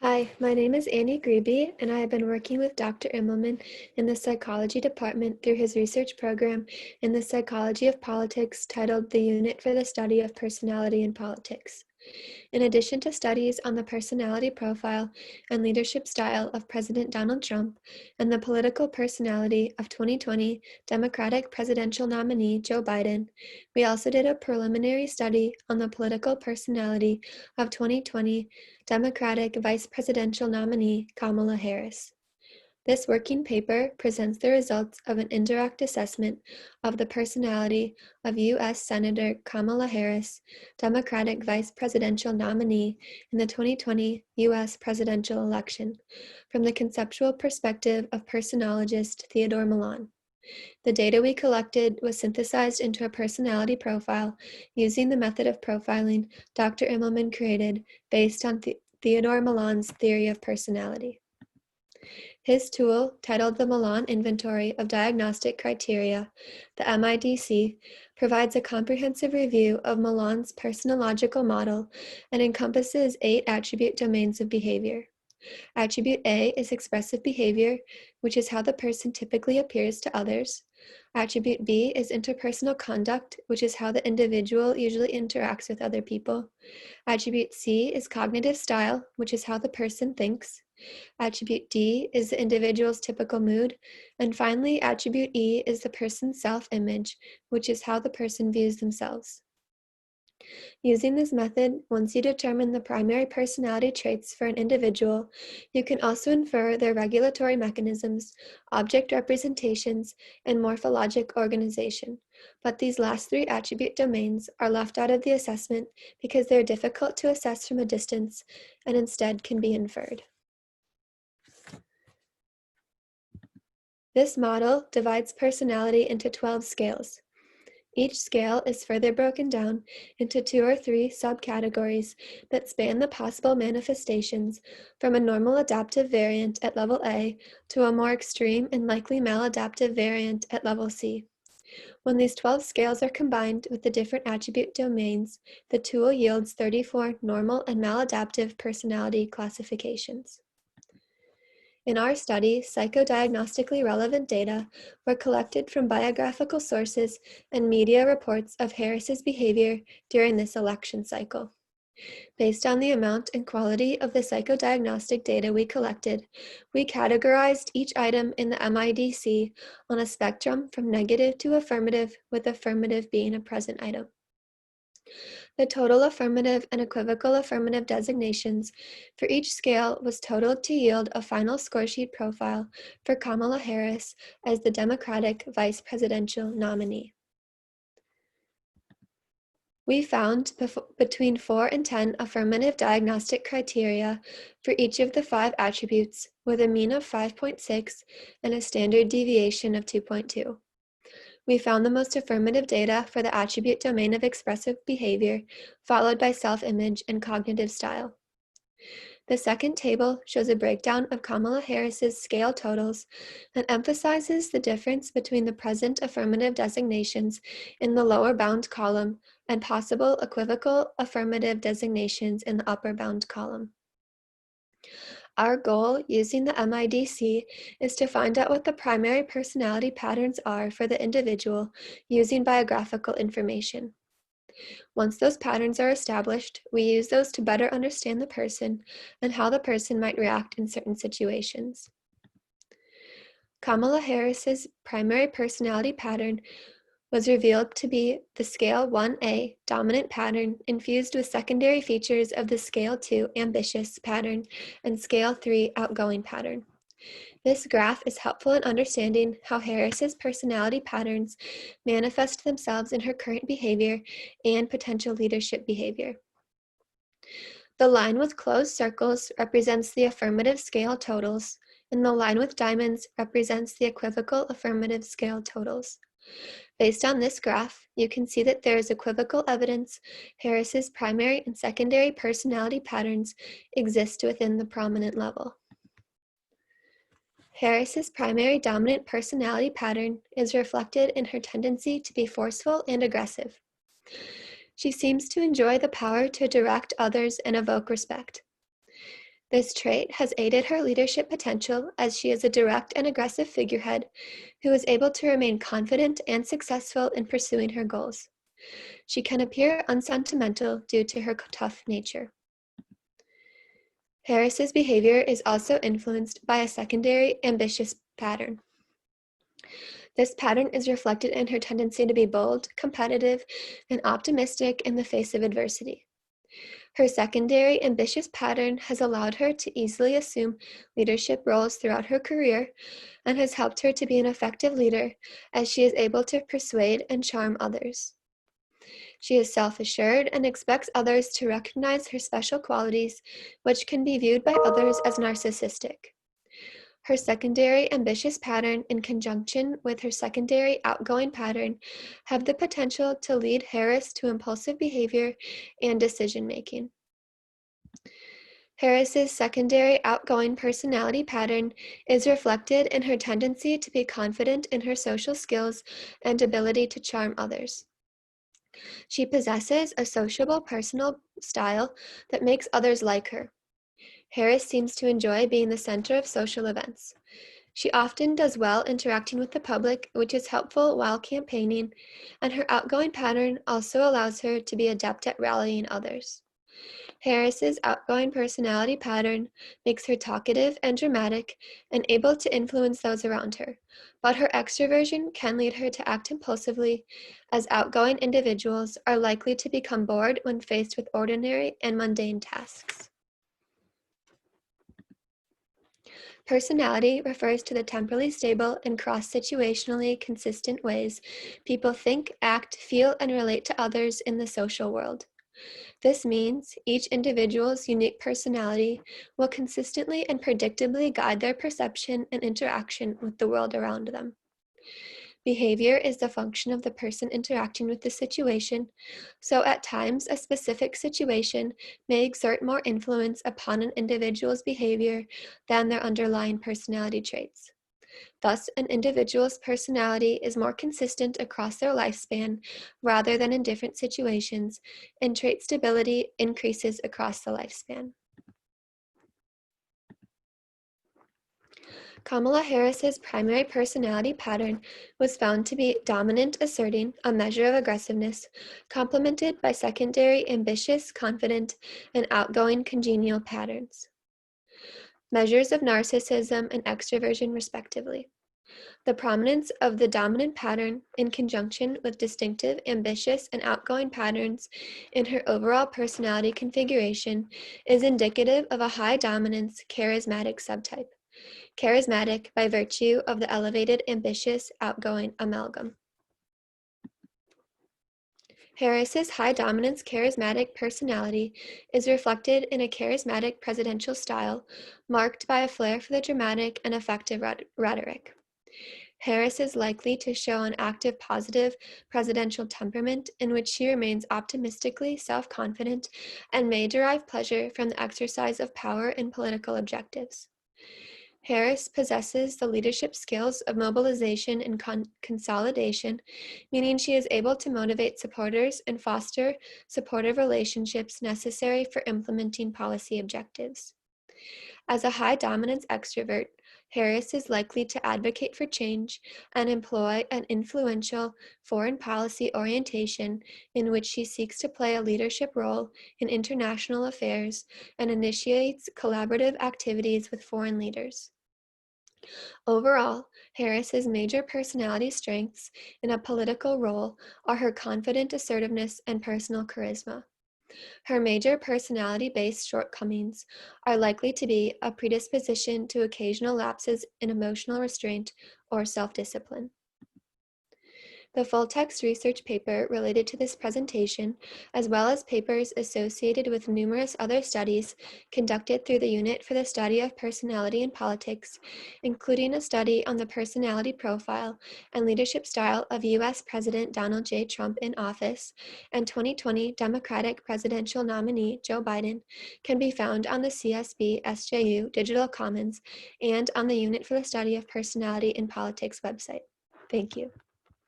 Hi, my name is Annie Griebie, and I have been working with Dr. Immelman in the psychology department through his research program in the psychology of politics titled The Unit for the Study of Personality in Politics. In addition to studies on the personality profile and leadership style of President Donald Trump and the political personality of 2020 Democratic presidential nominee Joe Biden, we also did a preliminary study on the political personality of 2020 Democratic vice presidential nominee Kamala Harris. This working paper presents the results of an indirect assessment of the personality of U.S. Senator Kamala Harris, Democratic vice presidential nominee in the 2020 U.S. presidential election, from the conceptual perspective of personologist Theodore Millon. The data we collected was synthesized into a personality profile using the method of profiling Dr. Immelman created based on Theodore Millon's theory of personality. His tool, titled the Millon Inventory of Diagnostic Criteria, the MIDC, provides a comprehensive review of Millon's personological model and encompasses 8 attribute domains of behavior. Attribute A is expressive behavior, which is how the person typically appears to others. Attribute B is interpersonal conduct, which is how the individual usually interacts with other people. Attribute C is cognitive style, which is how the person thinks. Attribute D is the individual's typical mood. And finally, attribute E is the person's self-image, which is how the person views themselves. Using this method, once you determine the primary personality traits for an individual, you can also infer their regulatory mechanisms, object representations, and morphologic organization. But these last 3 attribute domains are left out of the assessment because they're difficult to assess from a distance and instead can be inferred. This model divides personality into 12 scales. Each scale is further broken down into 2 or 3 subcategories that span the possible manifestations from a normal adaptive variant at level A to a more extreme and likely maladaptive variant at level C. When these 12 scales are combined with the different attribute domains, the tool yields 34 normal and maladaptive personality classifications. In our study, psychodiagnostically relevant data were collected from biographical sources and media reports of Harris's behavior during this election cycle. Based on the amount and quality of the psychodiagnostic data we collected, we categorized each item in the MIDC on a spectrum from negative to affirmative, with affirmative being a present item. The total affirmative and equivocal affirmative designations for each scale was totaled to yield a final scoresheet profile for Kamala Harris as the Democratic vice presidential nominee. We found between 4 and 10 affirmative diagnostic criteria for each of the 5 attributes, with a mean of 5.6 and a standard deviation of 2.2. We found the most affirmative data for the attribute domain of expressive behavior, followed by self-image and cognitive style. The second table shows a breakdown of Kamala Harris's scale totals and emphasizes the difference between the present affirmative designations in the lower bound column and possible equivocal affirmative designations in the upper bound column. Our goal using the MIDC is to find out what the primary personality patterns are for the individual using biographical information. Once those patterns are established, we use those to better understand the person and how the person might react in certain situations. Kamala Harris's primary personality pattern was revealed to be the Scale 1A dominant pattern infused with secondary features of the Scale 2 ambitious pattern and Scale 3 outgoing pattern. This graph is helpful in understanding how Harris's personality patterns manifest themselves in her current behavior and potential leadership behavior. The line with closed circles represents the affirmative scale totals, and the line with diamonds represents the equivocal affirmative scale totals. Based on this graph, you can see that there is equivocal evidence Harris's primary and secondary personality patterns exist within the prominent level. Harris's primary dominant personality pattern is reflected in her tendency to be forceful and aggressive. She seems to enjoy the power to direct others and evoke respect. This trait has aided her leadership potential as she is a direct and aggressive figurehead who is able to remain confident and successful in pursuing her goals. She can appear unsentimental due to her tough nature. Harris's behavior is also influenced by a secondary ambitious pattern. This pattern is reflected in her tendency to be bold, competitive, and optimistic in the face of adversity. Her secondary ambitious pattern has allowed her to easily assume leadership roles throughout her career and has helped her to be an effective leader as she is able to persuade and charm others. She is self-assured and expects others to recognize her special qualities, which can be viewed by others as narcissistic. Her secondary ambitious pattern in conjunction with her secondary outgoing pattern have the potential to lead Harris to impulsive behavior and decision-making. Harris's secondary outgoing personality pattern is reflected in her tendency to be confident in her social skills and ability to charm others. She possesses a sociable personal style that makes others like her. Harris seems to enjoy being the center of social events. She often does well interacting with the public, which is helpful while campaigning, and her outgoing pattern also allows her to be adept at rallying others. Harris's outgoing personality pattern makes her talkative and dramatic and able to influence those around her, but her extroversion can lead her to act impulsively, as outgoing individuals are likely to become bored when faced with ordinary and mundane tasks. Personality refers to the temporally stable and cross-situationally consistent ways people think, act, feel, and relate to others in the social world. This means each individual's unique personality will consistently and predictably guide their perception and interaction with the world around them. Behavior is the function of the person interacting with the situation, so at times a specific situation may exert more influence upon an individual's behavior than their underlying personality traits. Thus, an individual's personality is more consistent across their lifespan rather than in different situations, and trait stability increases across the lifespan. Kamala Harris's primary personality pattern was found to be dominant asserting, a measure of aggressiveness, complemented by secondary ambitious, confident, and outgoing congenial patterns. Measures of narcissism and extroversion respectively. The prominence of the dominant pattern in conjunction with distinctive, ambitious, and outgoing patterns in her overall personality configuration is indicative of a high dominance, charismatic subtype. Charismatic by virtue of the elevated, ambitious, outgoing amalgam. Harris's high dominance charismatic personality is reflected in a charismatic presidential style marked by a flair for the dramatic and effective rhetoric. Harris is likely to show an active, positive presidential temperament in which she remains optimistically self-confident and may derive pleasure from the exercise of power in political objectives. Harris possesses the leadership skills of mobilization and consolidation, meaning she is able to motivate supporters and foster supportive relationships necessary for implementing policy objectives. As a high dominance extrovert, Harris is likely to advocate for change and employ an influential foreign policy orientation in which she seeks to play a leadership role in international affairs and initiates collaborative activities with foreign leaders. Overall, Harris's major personality strengths in a political role are her confident assertiveness and personal charisma. Her major personality-based shortcomings are likely to be a predisposition to occasional lapses in emotional restraint or self-discipline. The full-text research paper related to this presentation, as well as papers associated with numerous other studies conducted through the Unit for the Study of Personality in Politics, including a study on the personality profile and leadership style of U.S. President Donald J. Trump in office and 2020 Democratic presidential nominee Joe Biden, can be found on the CSB SJU Digital Commons and on the Unit for the Study of Personality in Politics website. Thank you.